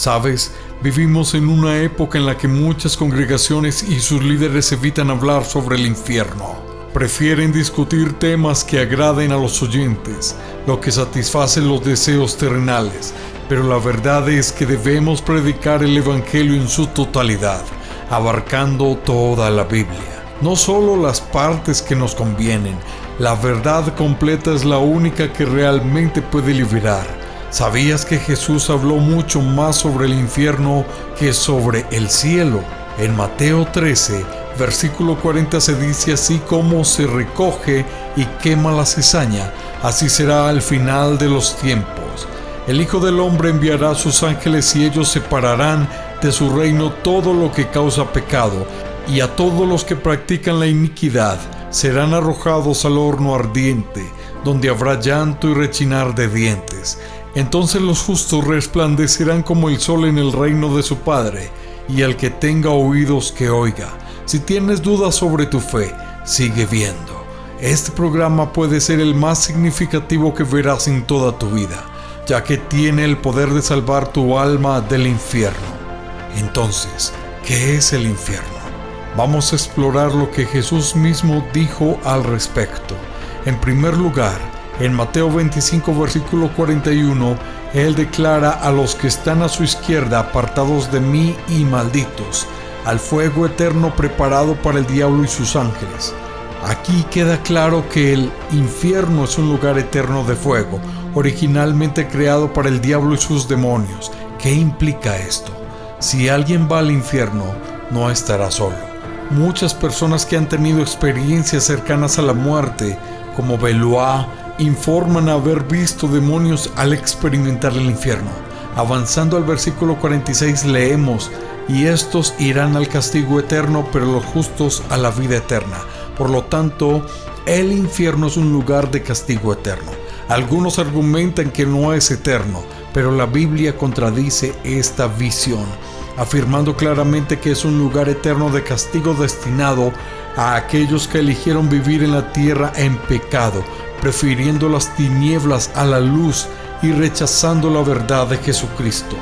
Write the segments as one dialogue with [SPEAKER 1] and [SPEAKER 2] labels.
[SPEAKER 1] ¿Sabes? Vivimos en una época en la que muchas congregaciones y sus líderes evitan hablar sobre el infierno. Prefieren discutir temas que agraden a los oyentes, lo que satisface los deseos terrenales. Pero la verdad es que debemos predicar el Evangelio en su totalidad, abarcando toda la Biblia. No solo las partes que nos convienen. La verdad completa es la única que realmente puede liberar. ¿Sabías que Jesús habló mucho más sobre el infierno que sobre el cielo? En Mateo 13, versículo 40 se dice: así como se recoge y quema la cizaña, así será al final de los tiempos. El Hijo del Hombre enviará a sus ángeles y ellos separarán de su reino todo lo que causa pecado, y a todos los que practican la iniquidad serán arrojados al horno ardiente, donde habrá llanto y rechinar de dientes. Entonces los justos resplandecerán como el sol en el reino de su Padre, y el que tenga oídos que oiga. Si tienes dudas sobre tu fe, sigue viendo. Este programa puede ser el más significativo que verás en toda tu vida, ya que tiene el poder de salvar tu alma del infierno. Entonces, ¿qué es el infierno? Vamos a explorar lo que Jesús mismo dijo al respecto. En primer lugar, en Mateo 25, versículo 41, Él declara a los que están a su izquierda: apartados de mí y malditos, al fuego eterno preparado para el diablo y sus ángeles. Aquí queda claro que el infierno es un lugar eterno de fuego, originalmente creado para el diablo y sus demonios. ¿Qué implica esto? Si alguien va al infierno, no estará solo. Muchas personas que han tenido experiencias cercanas a la muerte, como Beloit, informan haber visto demonios al experimentar el infierno. Avanzando al versículo 46 leemos: y estos irán al castigo eterno, pero los justos a la vida eterna. Por lo tanto, el infierno es un lugar de castigo eterno. Algunos argumentan que no es eterno, pero la Biblia contradice esta visión, afirmando claramente que es un lugar eterno de castigo destinado a aquellos que eligieron vivir en la tierra en pecado, prefiriendo las tinieblas a la luz y rechazando la verdad de Jesucristo.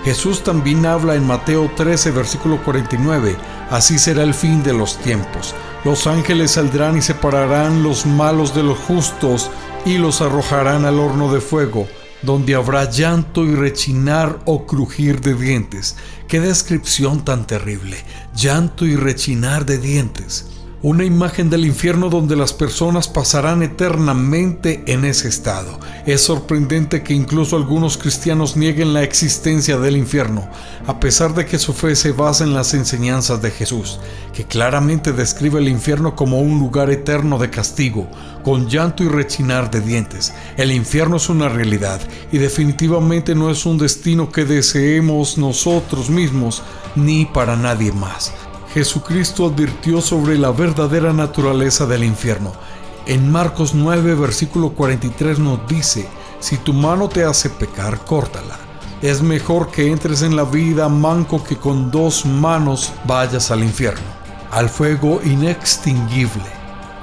[SPEAKER 1] Jesús también habla en Mateo 13, versículo 49, así será el fin de los tiempos. Los ángeles saldrán y separarán los malos de los justos y los arrojarán al horno de fuego, donde habrá llanto y rechinar o crujir de dientes. ¡Qué descripción tan terrible! Llanto y rechinar de dientes. Una imagen del infierno donde las personas pasarán eternamente en ese estado. Es sorprendente que incluso algunos cristianos nieguen la existencia del infierno, a pesar de que su fe se basa en las enseñanzas de Jesús, que claramente describe el infierno como un lugar eterno de castigo, con llanto y rechinar de dientes. El infierno es una realidad y definitivamente no es un destino que deseemos nosotros mismos ni para nadie más. Jesucristo advirtió sobre la verdadera naturaleza del infierno. En Marcos 9, versículo 43 nos dice: si tu mano te hace pecar, córtala. Es mejor que entres en la vida manco que con 2 manos vayas al infierno, al fuego inextinguible.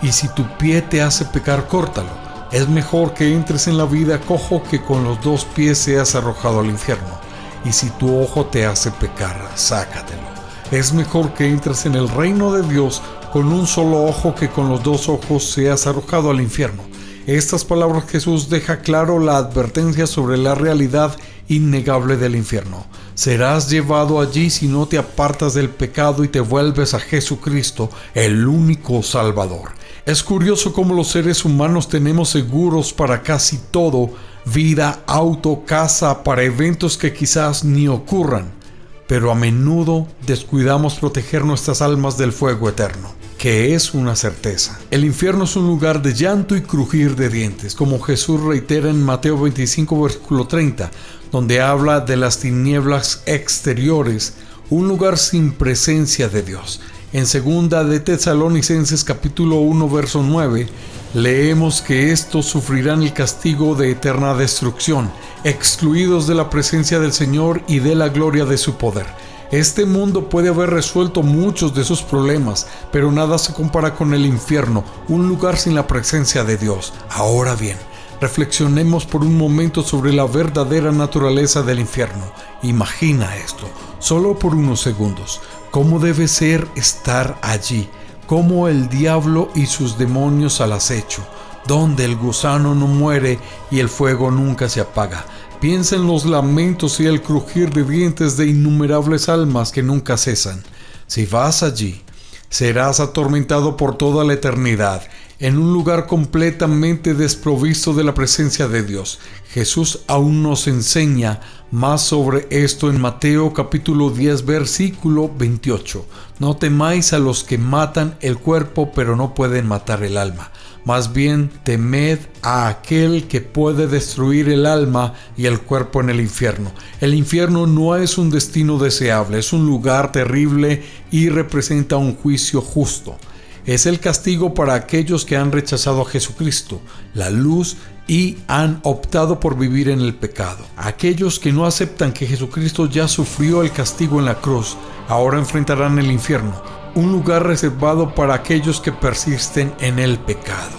[SPEAKER 1] Y si tu pie te hace pecar, córtalo. Es mejor que entres en la vida cojo que con los 2 pies seas arrojado al infierno. Y si tu ojo te hace pecar, sácatelo. Es mejor que entres en el reino de Dios con un solo ojo que con los 2 ojos seas arrojado al infierno. Estas palabras Jesús deja claro la advertencia sobre la realidad innegable del infierno. Serás llevado allí si no te apartas del pecado y te vuelves a Jesucristo, el único Salvador. Es curioso cómo los seres humanos tenemos seguros para casi todo: vida, auto, casa, para eventos que quizás ni ocurran. Pero a menudo descuidamos proteger nuestras almas del fuego eterno, que es una certeza. El infierno es un lugar de llanto y crujir de dientes, como Jesús reitera en Mateo 25, versículo 30, donde habla de las tinieblas exteriores, un lugar sin presencia de Dios. En 2 de Tesalonicenses capítulo 1, verso 9, leemos que estos sufrirán el castigo de eterna destrucción, excluidos de la presencia del Señor y de la gloria de su poder. Este mundo puede haber resuelto muchos de sus problemas, pero nada se compara con el infierno, un lugar sin la presencia de Dios. Ahora bien, Reflexionemos por un momento sobre la verdadera naturaleza del infierno. Imagina esto, solo por unos segundos. ¿Cómo debe ser estar allí? Como el diablo y sus demonios al acecho, donde el gusano no muere y el fuego nunca se apaga. Piensa en los lamentos y el crujir de dientes de innumerables almas que nunca cesan. Si vas allí, serás atormentado por toda la eternidad, en un lugar completamente desprovisto de la presencia de Dios. Jesús aún nos enseña más sobre esto en Mateo capítulo 10 versículo 28. No temáis a los que matan el cuerpo, pero no pueden matar el alma. Más bien temed a aquel que puede destruir el alma y el cuerpo en el infierno. El infierno no es un destino deseable, es un lugar terrible y representa un juicio justo. Es el castigo para aquellos que han rechazado a Jesucristo, la luz, y han optado por vivir en el pecado. Aquellos que no aceptan que Jesucristo ya sufrió el castigo en la cruz, ahora enfrentarán el infierno, un lugar reservado para aquellos que persisten en el pecado.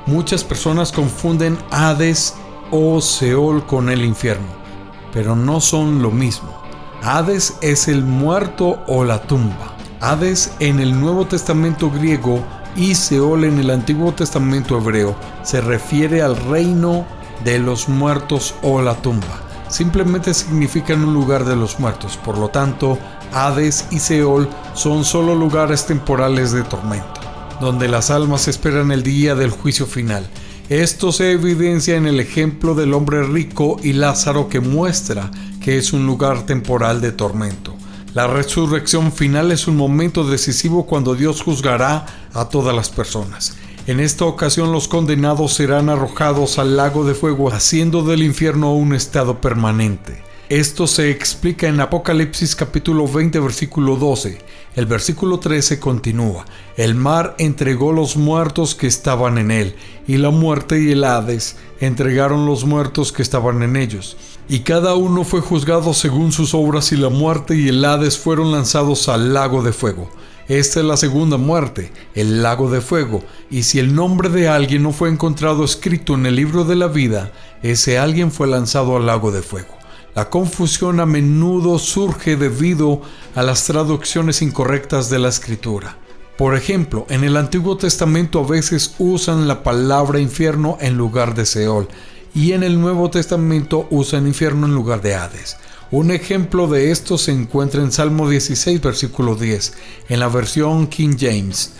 [SPEAKER 1] Muchas personas confunden Hades o Seol con el infierno, pero no son lo mismo. Hades es el muerto o la tumba. Hades en el Nuevo Testamento griego y Seol en el Antiguo Testamento hebreo se refiere al reino de los muertos o la tumba. Simplemente significan un lugar de los muertos. Por lo tanto, Hades y Seol son solo lugares temporales de tormento, donde las almas esperan el día del juicio final. Esto se evidencia en el ejemplo del hombre rico y Lázaro, que muestra que es un lugar temporal de tormento. La resurrección final es un momento decisivo cuando Dios juzgará a todas las personas. En esta ocasión los condenados serán arrojados al lago de fuego, haciendo del infierno un estado permanente. Esto se explica en Apocalipsis capítulo 20 versículo 12. El versículo 13 continúa: el mar entregó los muertos que estaban en él, y la muerte y el Hades entregaron los muertos que estaban en ellos. Y cada uno fue juzgado según sus obras, y la muerte y el Hades fueron lanzados al lago de fuego. Esta es la segunda muerte, el lago de fuego, y si el nombre de alguien no fue encontrado escrito en el libro de la vida, ese alguien fue lanzado al lago de fuego. La confusión a menudo surge debido a las traducciones incorrectas de la Escritura. Por ejemplo, en el Antiguo Testamento a veces usan la palabra infierno en lugar de Seol, y en el Nuevo Testamento usan infierno en lugar de Hades. Un ejemplo de esto se encuentra en Salmo 16, versículo 10, en la versión King James.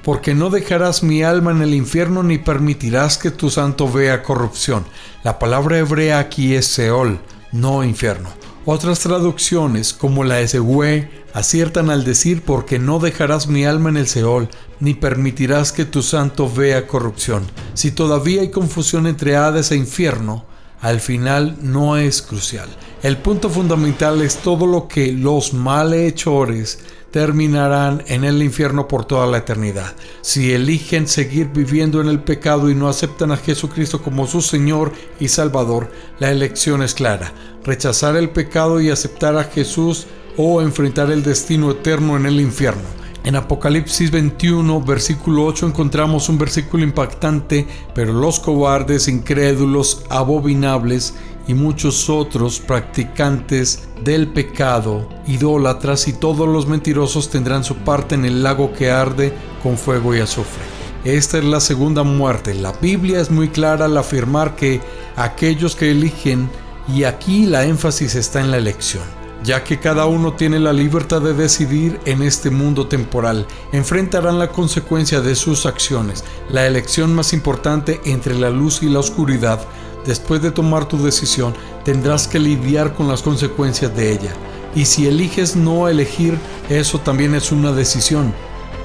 [SPEAKER 1] Porque no dejarás mi alma en el infierno, ni permitirás que tu santo vea corrupción. La palabra hebrea aquí es Seol, no infierno. Otras traducciones, como la SW, aciertan al decir: porque no dejarás mi alma en el Seol, ni permitirás que tu santo vea corrupción. Si todavía hay confusión entre Hades e infierno, al final no es crucial. El punto fundamental es todo lo que los malhechores terminarán en el infierno por toda la eternidad. Si eligen seguir viviendo en el pecado y no aceptan a Jesucristo como su Señor y Salvador, la elección es clara: rechazar el pecado y aceptar a Jesús, o enfrentar el destino eterno en el infierno. En Apocalipsis 21, versículo 8 encontramos un versículo impactante: pero los cobardes, incrédulos, abominables y muchos otros practicantes del pecado, idólatras y todos los mentirosos tendrán su parte en el lago que arde con fuego y azufre. Esta es la segunda muerte. La Biblia es muy clara al afirmar que aquellos que eligen, y aquí la énfasis está en la elección, ya que cada uno tiene la libertad de decidir en este mundo temporal, enfrentarán la consecuencia de sus acciones. La elección más importante entre la luz y la oscuridad. Después de tomar tu decisión, tendrás que lidiar con las consecuencias de ella. Y si eliges no elegir, eso también es una decisión,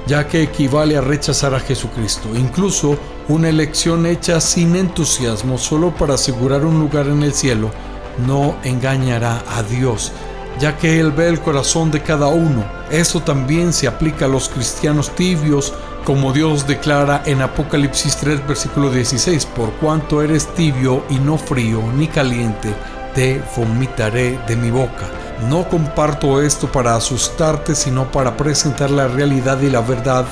[SPEAKER 1] ya que equivale a rechazar a Jesucristo. Incluso una elección hecha sin entusiasmo, solo para asegurar un lugar en el cielo, no engañará a Dios, ya que Él ve el corazón de cada uno. Eso también se aplica a los cristianos tibios, como Dios declara en Apocalipsis 3, versículo 16: por cuanto eres tibio y no frío ni caliente, te vomitaré de mi boca. No comparto esto para asustarte, sino para presentar la realidad y la verdad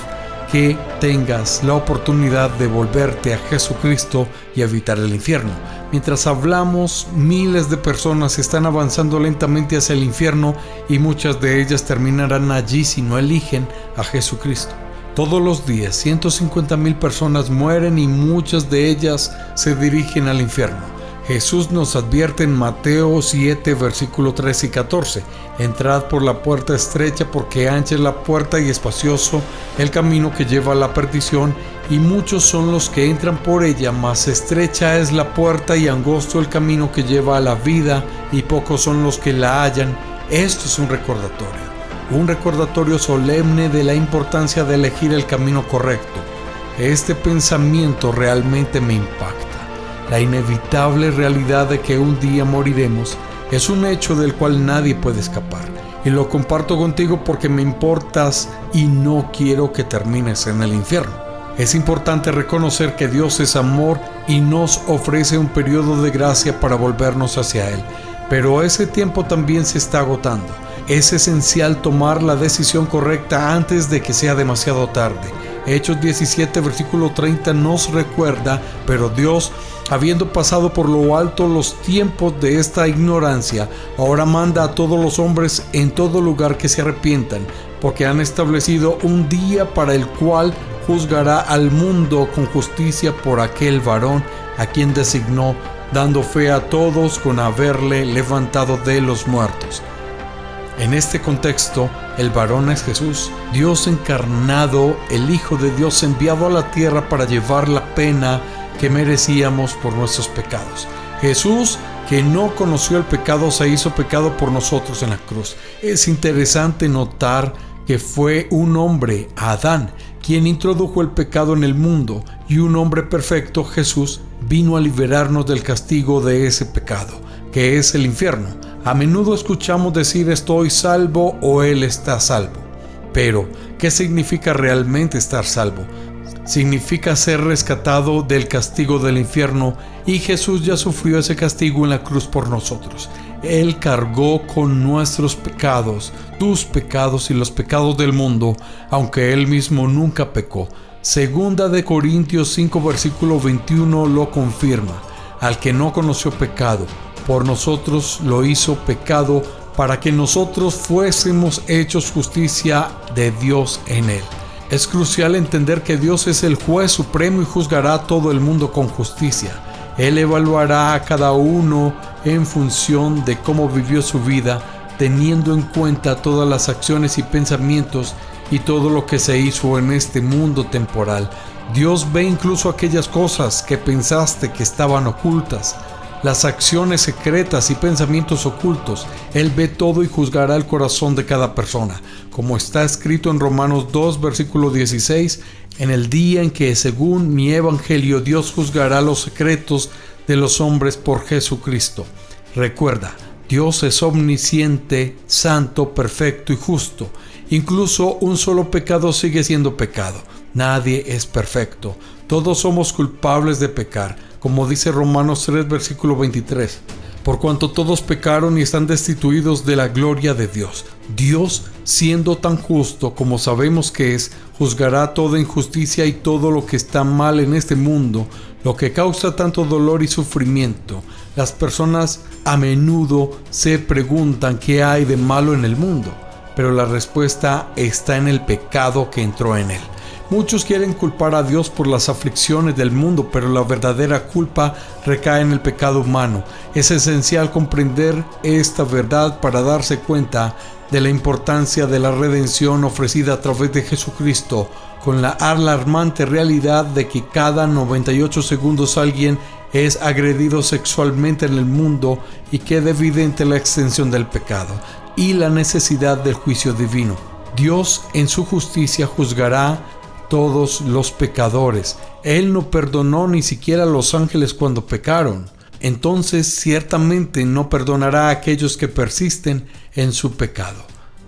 [SPEAKER 1] que tengas la oportunidad de volverte a Jesucristo y evitar el infierno. Mientras hablamos, miles de personas están avanzando lentamente hacia el infierno y muchas de ellas terminarán allí si no eligen a Jesucristo. Todos los días 150,000 personas mueren y muchas de ellas se dirigen al infierno. Jesús nos advierte en Mateo 7, versículo 13 y 14: entrad por la puerta estrecha, porque ancha es la puerta y espacioso el camino que lleva a la perdición, y muchos son los que entran por ella, mas estrecha es la puerta y angosto el camino que lleva a la vida, y pocos son los que la hallan. Esto es un recordatorio solemne de la importancia de elegir el camino correcto. Este pensamiento realmente me impacta. La inevitable realidad de que un día moriremos es un hecho del cual nadie puede escapar. Y lo comparto contigo porque me importas y no quiero que termines en el infierno. Es importante reconocer que Dios es amor y nos ofrece un periodo de gracia para volvernos hacia Él. Pero ese tiempo también se está agotando. Es esencial tomar la decisión correcta antes de que sea demasiado tarde. Hechos 17, versículo 30 nos recuerda: pero Dios, habiendo pasado por lo alto los tiempos de esta ignorancia, ahora manda a todos los hombres en todo lugar que se arrepientan, porque han establecido un día para el cual juzgará al mundo con justicia por aquel varón a quien designó, dando fe a todos con haberle levantado de los muertos. En este contexto, el varón es Jesús, Dios encarnado, el Hijo de Dios enviado a la tierra para llevar la pena que merecíamos por nuestros pecados. Jesús, que no conoció el pecado, se hizo pecado por nosotros en la cruz. Es interesante notar que fue un hombre, Adán, quien introdujo el pecado en el mundo, y un hombre perfecto, Jesús, vino a liberarnos del castigo de ese pecado, que es el infierno. A menudo escuchamos decir estoy salvo o Él está salvo. Pero, ¿qué significa realmente estar salvo? Significa ser rescatado del castigo del infierno, y Jesús ya sufrió ese castigo en la cruz por nosotros. Él cargó con nuestros pecados, tus pecados y los pecados del mundo, aunque Él mismo nunca pecó. Segunda de Corintios 5, versículo 21 lo confirma: al que no conoció pecado, por nosotros lo hizo pecado, para que nosotros fuésemos hechos justicia de Dios en Él. Es crucial entender que Dios es el juez supremo y juzgará a todo el mundo con justicia. Él evaluará a cada uno en función de cómo vivió su vida, teniendo en cuenta todas las acciones y pensamientos y todo lo que se hizo en este mundo temporal. Dios ve incluso aquellas cosas que pensaste que estaban ocultas, las acciones secretas y pensamientos ocultos. Él ve todo y juzgará el corazón de cada persona. Como está escrito en Romanos 2, versículo 16, en el día en que, según mi evangelio, Dios juzgará los secretos de los hombres por Jesucristo. Recuerda, Dios es omnisciente, santo, perfecto y justo. Incluso un solo pecado sigue siendo pecado. Nadie es perfecto. Todos somos culpables de pecar, como dice Romanos 3, versículo 23. Por cuanto todos pecaron y están destituidos de la gloria de Dios. Dios, siendo tan justo como sabemos que es, juzgará toda injusticia y todo lo que está mal en este mundo, lo que causa tanto dolor y sufrimiento. Las personas a menudo se preguntan qué hay de malo en el mundo, pero la respuesta está en el pecado que entró en él. Muchos quieren culpar a Dios por las aflicciones del mundo, pero la verdadera culpa recae en el pecado humano. Es esencial comprender esta verdad para darse cuenta de la importancia de la redención ofrecida a través de Jesucristo, con la alarmante realidad de que cada 98 segundos alguien es agredido sexualmente en el mundo, y queda evidente la extensión del pecado y la necesidad del juicio divino. Dios en su justicia juzgará todos los pecadores. Él no perdonó ni siquiera a los ángeles cuando pecaron. Entonces ciertamente no perdonará a aquellos que persisten en su pecado.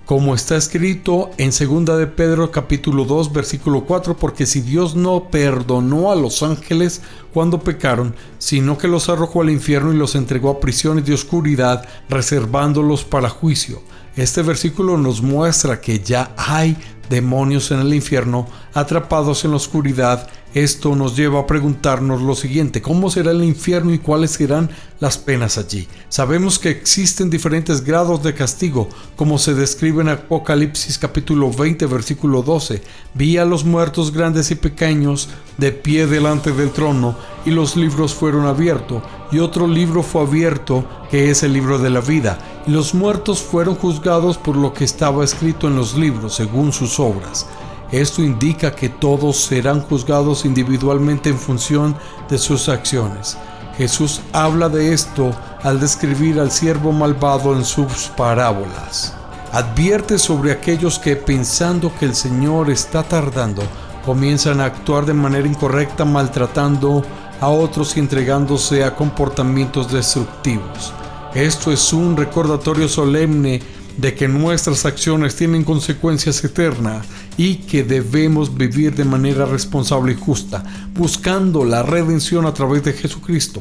[SPEAKER 1] Como está escrito en 2 de Pedro capítulo 2 versículo 4, porque si Dios no perdonó a los ángeles cuando pecaron, sino que los arrojó al infierno y los entregó a prisiones de oscuridad, reservándolos para juicio. Este versículo nos muestra que ya hay demonios en el infierno atrapados en la oscuridad. Esto nos lleva a preguntarnos lo siguiente: ¿cómo será el infierno y cuáles serán las penas allí? Sabemos que existen diferentes grados de castigo, como se describe en Apocalipsis capítulo 20 versículo 12. Vi a los muertos grandes y pequeños de pie delante del trono, y los libros fueron abiertos, y otro libro fue abierto, que es el libro de la vida, y los muertos fueron juzgados por lo que estaba escrito en los libros, según sus obras. Esto indica que todos serán juzgados individualmente en función de sus acciones. Jesús habla de esto al describir al siervo malvado en sus parábolas. Advierte sobre aquellos que, pensando que el Señor está tardando, comienzan a actuar de manera incorrecta, maltratando a otros y entregándose a comportamientos destructivos. Esto es un recordatorio solemne de que nuestras acciones tienen consecuencias eternas y que debemos vivir de manera responsable y justa, buscando la redención a través de Jesucristo.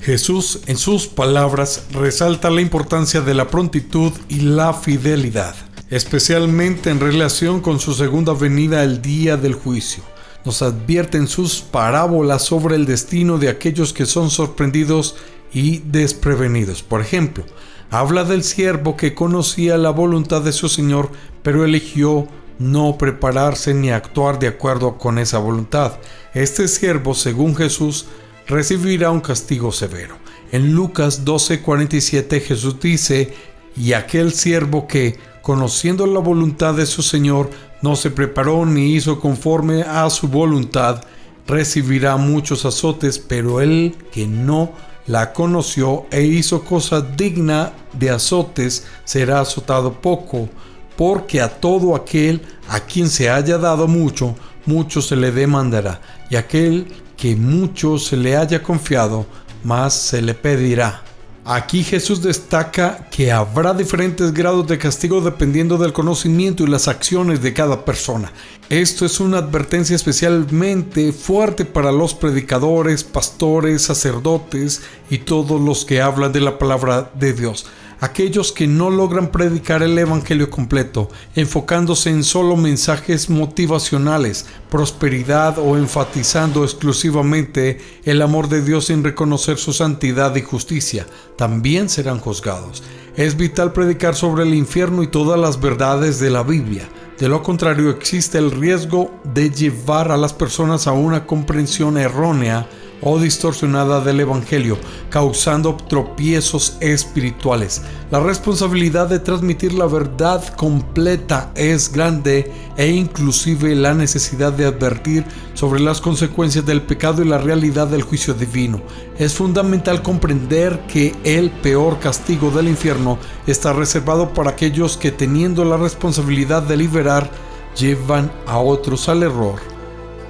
[SPEAKER 1] Jesús, en sus palabras, resalta la importancia de la prontitud y la fidelidad, especialmente en relación con su segunda venida, el día del juicio. Nos advierte en sus parábolas sobre el destino de aquellos que son sorprendidos y desprevenidos. Por ejemplo, habla del siervo que conocía la voluntad de su Señor, pero eligió no prepararse ni actuar de acuerdo con esa voluntad. Este siervo, según Jesús, recibirá un castigo severo. En Lucas 12:47 Jesús dice: y aquel siervo que, conociendo la voluntad de su Señor, no se preparó ni hizo conforme a su voluntad, recibirá muchos azotes, pero el que no la conoció e hizo cosa digna de azotes será azotado poco, porque a todo aquel a quien se haya dado mucho, mucho se le demandará, y aquel que mucho se le haya confiado, más se le pedirá. Aquí Jesús destaca que habrá diferentes grados de castigo dependiendo del conocimiento y las acciones de cada persona. Esto es una advertencia especialmente fuerte para los predicadores, pastores, sacerdotes y todos los que hablan de la palabra de Dios. Aquellos que no logran predicar el evangelio completo, enfocándose en solo mensajes motivacionales, prosperidad o enfatizando exclusivamente el amor de Dios sin reconocer su santidad y justicia, también serán juzgados. Es vital predicar sobre el infierno y todas las verdades de la Biblia. De lo contrario, existe el riesgo de llevar a las personas a una comprensión errónea o distorsionada del evangelio, causando tropiezos espirituales. La responsabilidad de transmitir la verdad completa es grande, e inclusive la necesidad de advertir sobre las consecuencias del pecado y la realidad del juicio divino. Es fundamental comprender que el peor castigo del infierno está reservado para aquellos que, teniendo la responsabilidad de liberar, llevan a otros al error.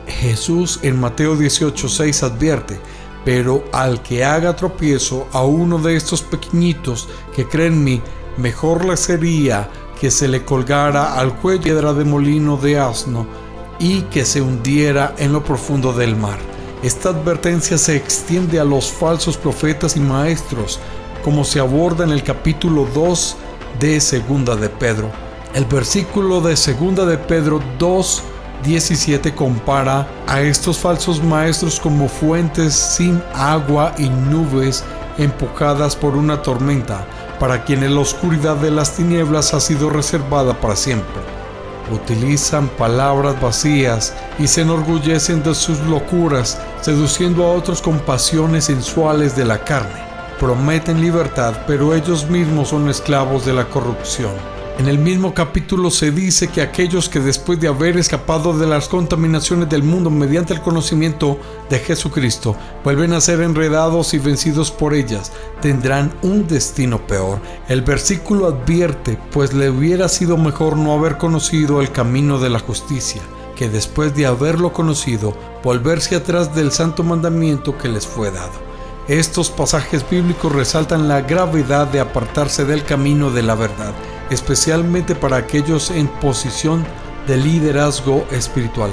[SPEAKER 1] Jesús en Mateo 18:6 advierte: pero al que haga tropiezo a uno de estos pequeñitos que creen en mí, mejor le sería que se le colgara al cuello piedra de molino de asno y que se hundiera en lo profundo del mar. Esta advertencia se extiende a los falsos profetas y maestros, como se aborda en el capítulo 2 de Segunda de Pedro. El versículo de Segunda de Pedro 2:17 compara a estos falsos maestros como fuentes sin agua y nubes empujadas por una tormenta, para quienes la oscuridad de las tinieblas ha sido reservada para siempre. Utilizan palabras vacías y se enorgullecen de sus locuras, seduciendo a otros con pasiones sensuales de la carne. Prometen libertad, pero ellos mismos son esclavos de la corrupción. En el mismo capítulo se dice que aquellos que, después de haber escapado de las contaminaciones del mundo mediante el conocimiento de Jesucristo, vuelven a ser enredados y vencidos por ellas, tendrán un destino peor. El versículo advierte: pues le hubiera sido mejor no haber conocido el camino de la justicia, que después de haberlo conocido, volverse atrás del santo mandamiento que les fue dado. Estos pasajes bíblicos resaltan la gravedad de apartarse del camino de la verdad, especialmente para aquellos en posición de liderazgo espiritual.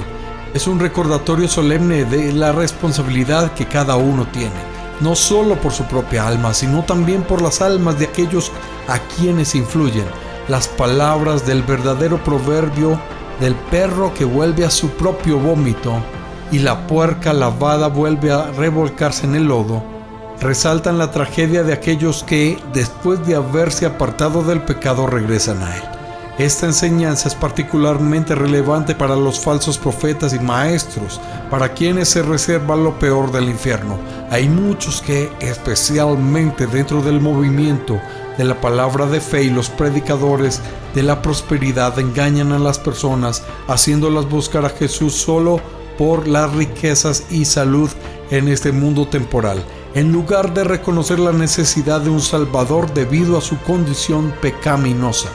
[SPEAKER 1] Es un recordatorio solemne de la responsabilidad que cada uno tiene, no solo por su propia alma, sino también por las almas de aquellos a quienes influyen. las palabras del verdadero proverbio del perro que vuelve a su propio vómito y la puerca lavada vuelve a revolcarse en el lodo, resaltan la tragedia de aquellos que, después de haberse apartado del pecado, regresan a él. Esta enseñanza es particularmente relevante para los falsos profetas y maestros, para quienes se reserva lo peor del infierno. Hay muchos que, especialmente dentro del movimiento de la palabra de fe y los predicadores de la prosperidad, engañan a las personas, haciéndolas buscar a Jesús solo por las riquezas y salud en este mundo temporal, en lugar de reconocer la necesidad de un Salvador debido a su condición pecaminosa.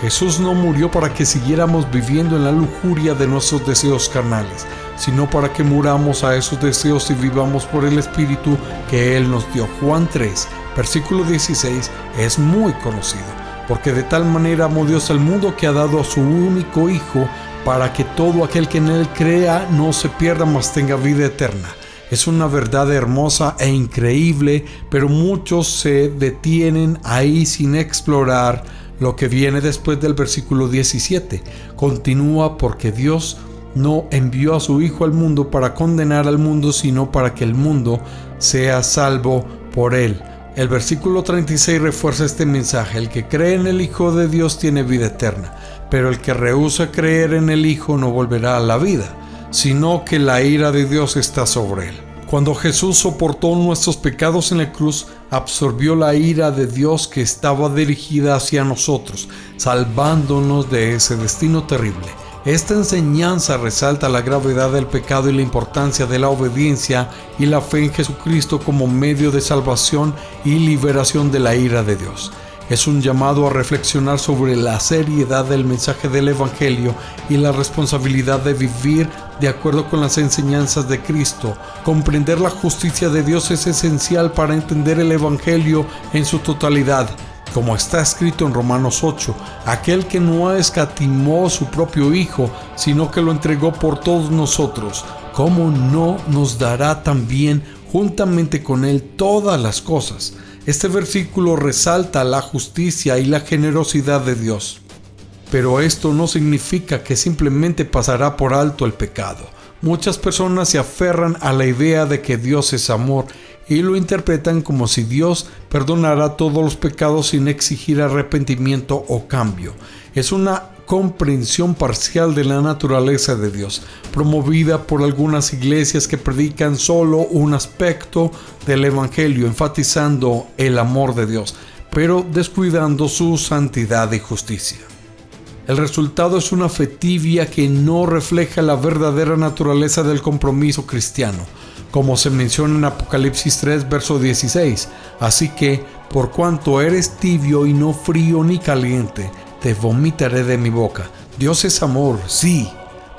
[SPEAKER 1] Jesús no murió para que siguiéramos viviendo en la lujuria de nuestros deseos carnales, sino para que muramos a esos deseos y vivamos por el Espíritu que Él nos dio. Juan 3, versículo 16 es muy conocido, porque de tal manera amó Dios al mundo que ha dado a su único Hijo, para que todo aquel que en Él crea no se pierda, mas tenga vida eterna. Es una verdad hermosa e increíble, pero muchos se detienen ahí sin explorar lo que viene después del versículo 17. Continúa: porque Dios no envió a su Hijo al mundo para condenar al mundo, sino para que el mundo sea salvo por él. El versículo 36 refuerza este mensaje: el que cree en el Hijo de Dios tiene vida eterna, pero el que rehúsa creer en el Hijo no volverá a la vida, sino que la ira de Dios está sobre él. Cuando Jesús soportó nuestros pecados en la cruz, absorbió la ira de Dios que estaba dirigida hacia nosotros, salvándonos de ese destino terrible. Esta enseñanza resalta la gravedad del pecado y la importancia de la obediencia y la fe en Jesucristo como medio de salvación y liberación de la ira de Dios. Es un llamado a reflexionar sobre la seriedad del mensaje del Evangelio y la responsabilidad de vivir de acuerdo con las enseñanzas de Cristo. Comprender la justicia de Dios es esencial para entender el Evangelio en su totalidad. Como está escrito en Romanos 8, aquel que no escatimó su propio Hijo, sino que lo entregó por todos nosotros, ¿cómo no nos dará también juntamente con Él todas las cosas? Este versículo resalta la justicia y la generosidad de Dios. Pero esto no significa que simplemente pasará por alto el pecado. Muchas personas se aferran a la idea de que Dios es amor y lo interpretan como si Dios perdonara todos los pecados sin exigir arrepentimiento o cambio. Es una comprensión parcial de la naturaleza de Dios, promovida por algunas iglesias que predican solo un aspecto del Evangelio, enfatizando el amor de Dios, pero descuidando su santidad y justicia. El resultado es una fe tibia que no refleja la verdadera naturaleza del compromiso cristiano, como se menciona en Apocalipsis 3, verso 16. Así que, por cuanto eres tibio y no frío ni caliente, te vomitaré de mi boca. Dios es amor, sí,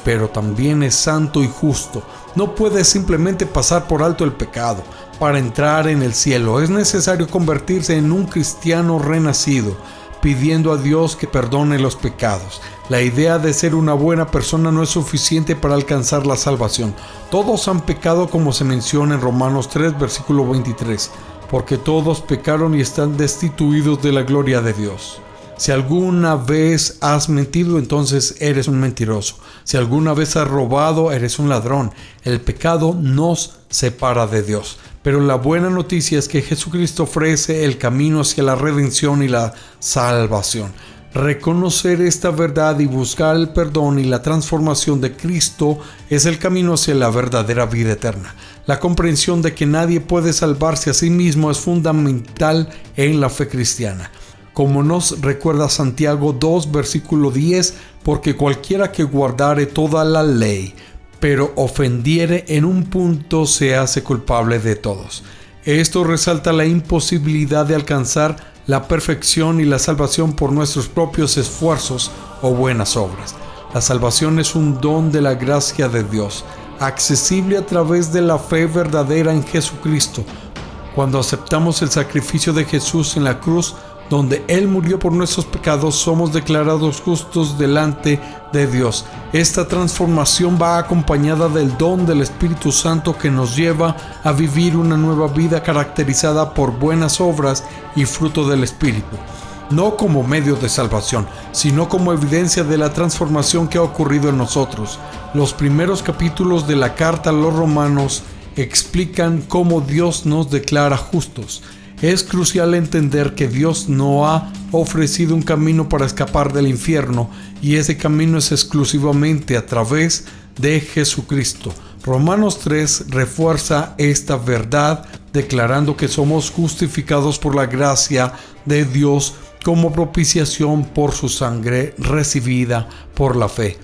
[SPEAKER 1] pero también es santo y justo. No puedes simplemente pasar por alto el pecado para entrar en el cielo. Es necesario convertirse en un cristiano renacido, pidiendo a Dios que perdone los pecados. La idea de ser una buena persona no es suficiente para alcanzar la salvación. Todos han pecado, como se menciona en Romanos 3, versículo 23, porque todos pecaron y están destituidos de la gloria de Dios. Si alguna vez has mentido, entonces eres un mentiroso. Si alguna vez has robado, eres un ladrón. El pecado nos separa de Dios. Pero la buena noticia es que Jesucristo ofrece el camino hacia la redención y la salvación. Reconocer esta verdad y buscar el perdón y la transformación de Cristo es el camino hacia la verdadera vida eterna. La comprensión de que nadie puede salvarse a sí mismo es fundamental en la fe cristiana. Como nos recuerda Santiago 2, versículo 10, porque cualquiera que guardare toda la ley, pero ofendiere en un punto, se hace culpable de todos. Esto resalta la imposibilidad de alcanzar la perfección y la salvación por nuestros propios esfuerzos o buenas obras. La salvación es un don de la gracia de Dios, accesible a través de la fe verdadera en Jesucristo. Cuando aceptamos el sacrificio de Jesús en la cruz, donde Él murió por nuestros pecados, somos declarados justos delante de Dios. Esta transformación va acompañada del don del Espíritu Santo que nos lleva a vivir una nueva vida caracterizada por buenas obras y fruto del Espíritu. no como medio de salvación, sino como evidencia de la transformación que ha ocurrido en nosotros. Los primeros capítulos de la carta a los Romanos explican cómo Dios nos declara justos. Es crucial entender que Dios no ha ofrecido un camino para escapar del infierno, y ese camino es exclusivamente a través de Jesucristo. Romanos 3 refuerza esta verdad declarando que somos justificados por la gracia de Dios como propiciación por su sangre recibida por la fe.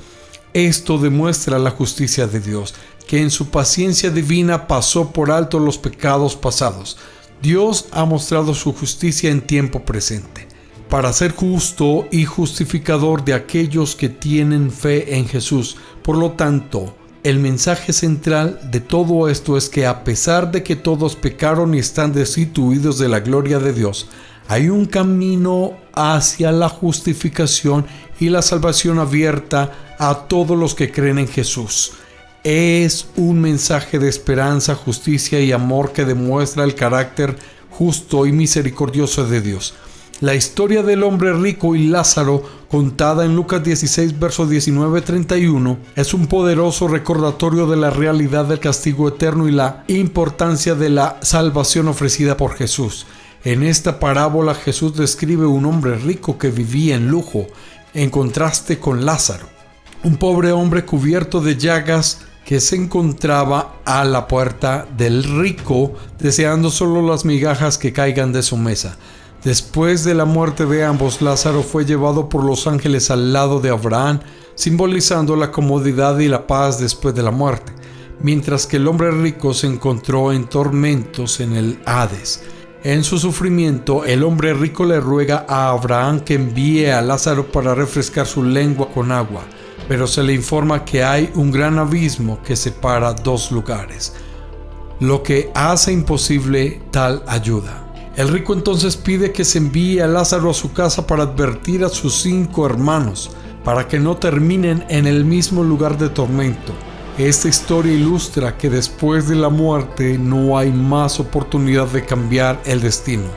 [SPEAKER 1] Esto demuestra la justicia de Dios, que en su paciencia divina pasó por alto los pecados pasados. Dios ha mostrado su justicia en tiempo presente, para ser justo y justificador de aquellos que tienen fe en Jesús. Por lo tanto, el mensaje central de todo esto es que a pesar de que todos pecaron y están destituidos de la gloria de Dios, hay un camino hacia la justificación y la salvación abierta a todos los que creen en Jesús. Es un mensaje de esperanza, justicia y amor que demuestra el carácter justo y misericordioso de Dios. La historia del hombre rico y Lázaro, contada en Lucas 16, versos 19-31, es un poderoso recordatorio de la realidad del castigo eterno y la importancia de la salvación ofrecida por Jesús. En esta parábola Jesús describe un hombre rico que vivía en lujo, en contraste con Lázaro, un pobre hombre cubierto de llagas que se encontraba a la puerta del rico, deseando solo las migajas que caigan de su mesa. Después de la muerte de ambos, Lázaro fue llevado por los ángeles al lado de Abraham, simbolizando la comodidad y la paz después de la muerte, mientras que el hombre rico se encontró en tormentos en el Hades. En su sufrimiento, el hombre rico le ruega a Abraham que envíe a Lázaro para refrescar su lengua con agua, pero se le informa que hay un gran abismo que separa dos lugares, lo que hace imposible tal ayuda. El rico entonces pide que se envíe a Lázaro a su casa para advertir a sus 5 hermanos, para que no terminen en el mismo lugar de tormento. Esta historia ilustra que después de la muerte no hay más oportunidad de cambiar el destino.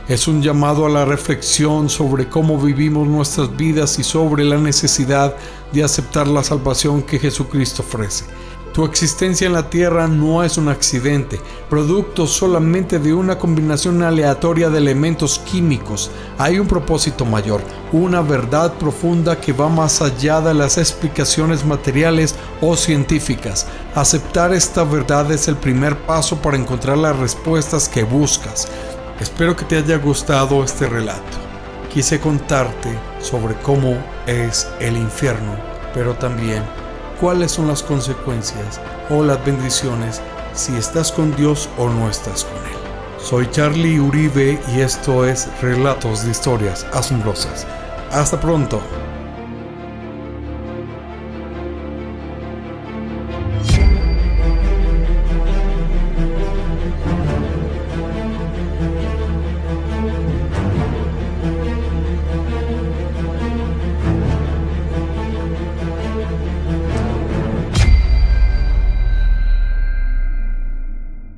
[SPEAKER 1] Es un llamado a la reflexión sobre cómo vivimos nuestras vidas y sobre la necesidad de aceptar la salvación que Jesucristo ofrece. Tu existencia en la tierra no es un accidente, producto solamente de una combinación aleatoria de elementos químicos. Hay un propósito mayor, una verdad profunda que va más allá de las explicaciones materiales o científicas. Aceptar esta verdad es el primer paso para encontrar las respuestas que buscas. Espero que te haya gustado este relato. Quise contarte sobre cómo es el infierno, pero también cuáles son las consecuencias o las bendiciones si estás con Dios o no estás con Él. Soy Charlie Uribe y esto es Relatos de Historias Asombrosas. Hasta pronto.